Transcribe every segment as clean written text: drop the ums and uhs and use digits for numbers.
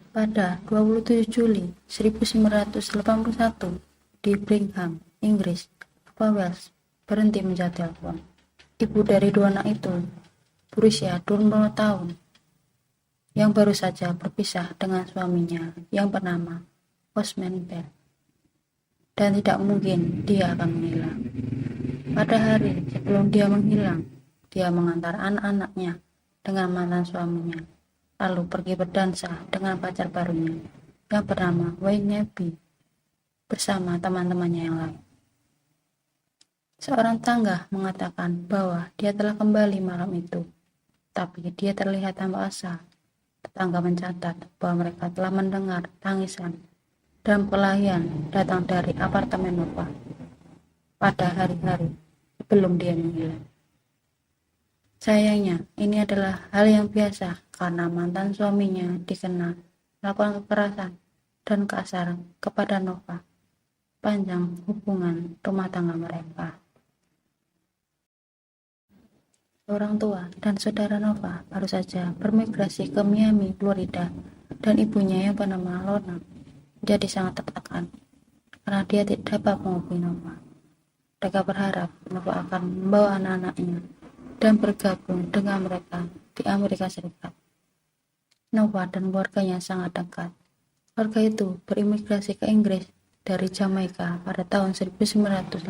Pada 27 Juli 1981 di Birmingham, Inggris, Nova Wells berhenti menjawab telepon. Ibu dari dua anak itu berusia 20 tahun yang baru saja berpisah dengan suaminya yang bernama Osman Bell, dan tidak mungkin dia akan menghilang. Pada hari sebelum dia menghilang, dia mengantar anak-anaknya dengan mantan suaminya, lalu pergi berdansa dengan pacar barunya yang bernama Wayne Nabi bersama teman-temannya yang lain. Seorang tangga mengatakan bahwa dia telah kembali malam itu, tapi dia terlihat tanpa asa. Tetangga mencatat bahwa mereka telah mendengar tangisan dan perkelahian datang dari apartemen Nova pada hari-hari sebelum dia menghilang. Sayangnya, ini adalah hal yang biasa karena mantan suaminya dikenal melakukan kekerasan dan kasar kepada Nova panjang hubungan rumah tangga mereka. Orang tua dan saudara Nova baru saja bermigrasi ke Miami, Florida, dan ibunya yang bernama Lorna menjadi sangat tertekan karena dia tidak dapat menghubungi Nova. Mereka berharap Nova akan membawa anak-anaknya dan bergabung dengan mereka di Amerika Serikat. Nova dan keluarganya sangat dekat. Keluarga itu berimigrasi ke Inggris dari Jamaika pada tahun 1987.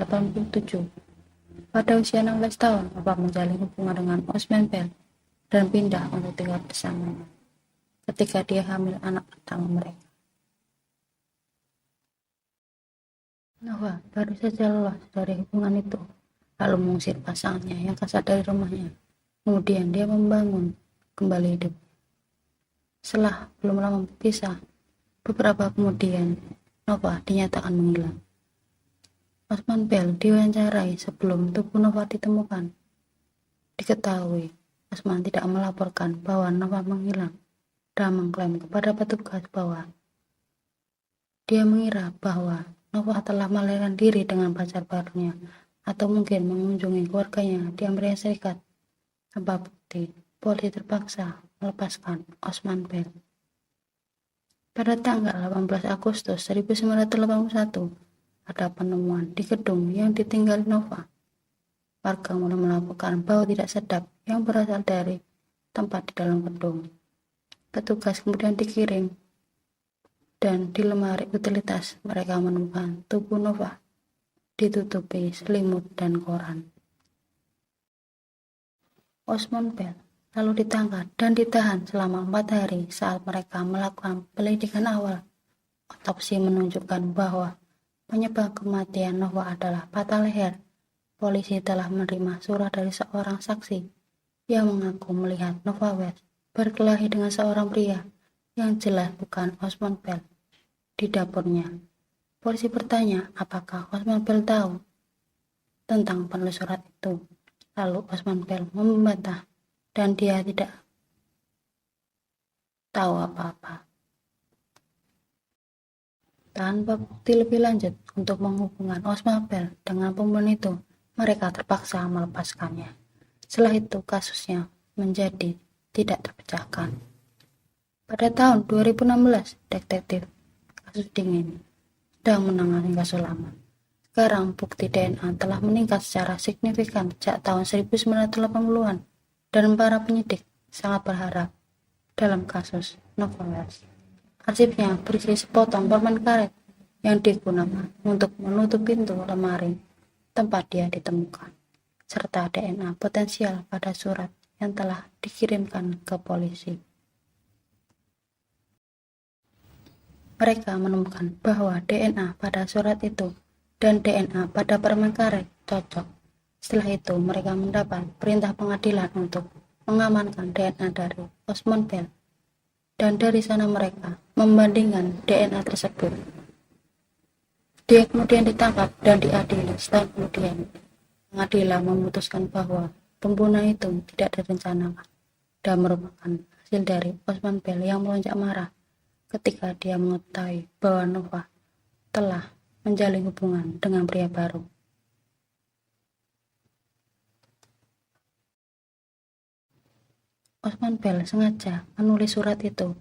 Pada usia 16 tahun, Nova menjalin hubungan dengan Osman Bell dan pindah untuk tinggal bersamanya ketika dia hamil anak pertama mereka. Nova baru saja lolos dari hubungan itu, lalu mengusir pasangannya yang kasar dari rumahnya. Kemudian dia membangun kembali hidup. Setelah belum lama berpisah, beberapa kemudian Nova dinyatakan menghilang. Osman Bell diwawancarai sebelum tubuh Nova ditemukan. Diketahui, Osman tidak melaporkan bahwa Nova menghilang dan mengklaim kepada petugas bahwa dia mengira bahwa Nova telah melarikan diri dengan pacar barunya atau mungkin mengunjungi keluarganya di Amerika Serikat. Tanpa bukti, polisi terpaksa melepaskan Osman Bell. Pada tanggal 18 Agustus 1981, ada penemuan di gedung yang ditinggali Nova. Warga mulai melaporkan bau tidak sedap yang berasal dari tempat di dalam gedung. Petugas kemudian dikirim, dan di lemari utilitas mereka menemukan tubuh Nova ditutupi selimut dan koran. Osman Bell lalu ditangkap dan ditahan selama 4 hari saat mereka melakukan penyelidikan awal. Otopsi menunjukkan bahwa penyebab kematian Nova adalah patah leher. Polisi telah menerima surat dari seorang saksi yang mengaku melihat Nova Wells berkelahi dengan seorang pria yang jelas bukan Osman Bell di dapurnya. Polisi bertanya apakah Osman Bell tahu tentang penulis surat itu. Lalu Osman Bell membantah dan dia tidak tahu apa-apa. Tanpa bukti lebih lanjut untuk menghubungkan Osman Bell dengan pembunuh itu, mereka terpaksa melepaskannya. Setelah itu kasusnya menjadi tidak terpecahkan. Pada tahun 2016, detektif kasus dingin sedang menangani kasus lama. Sekarang bukti DNA telah meningkat secara signifikan sejak tahun 1980-an dan para penyidik sangat berharap dalam kasus Nova Wells. Arsipnya berisi sepotong permen karet yang digunakan untuk menutup pintu lemari tempat dia ditemukan, serta DNA potensial pada surat yang telah dikirimkan ke polisi. Mereka menemukan bahwa DNA pada surat itu dan DNA pada permen karet cocok. Setelah itu, mereka mendapat perintah pengadilan untuk mengamankan DNA dari Osman Bell. Dan dari sana mereka membandingkan DNA tersebut. Dia kemudian ditangkap dan diadili. Setahun kemudian, pengadilan memutuskan bahwa pembunuhan itu tidak direncanakan dan merupakan hasil dari Osman Bell yang melonjak marah ketika dia mengetahui bahwa Nova telah menjalin hubungan dengan pria baru. Osman Bell sengaja menulis surat itu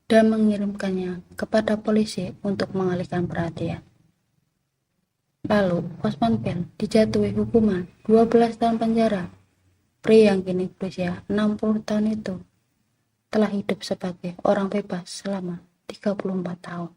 dan mengirimkannya kepada polisi untuk mengalihkan perhatian. Lalu, Osman Bell dijatuhi hukuman 12 tahun penjara. Pria yang kini berusia 60 tahun itu telah hidup sebagai orang bebas selama 34 tahun.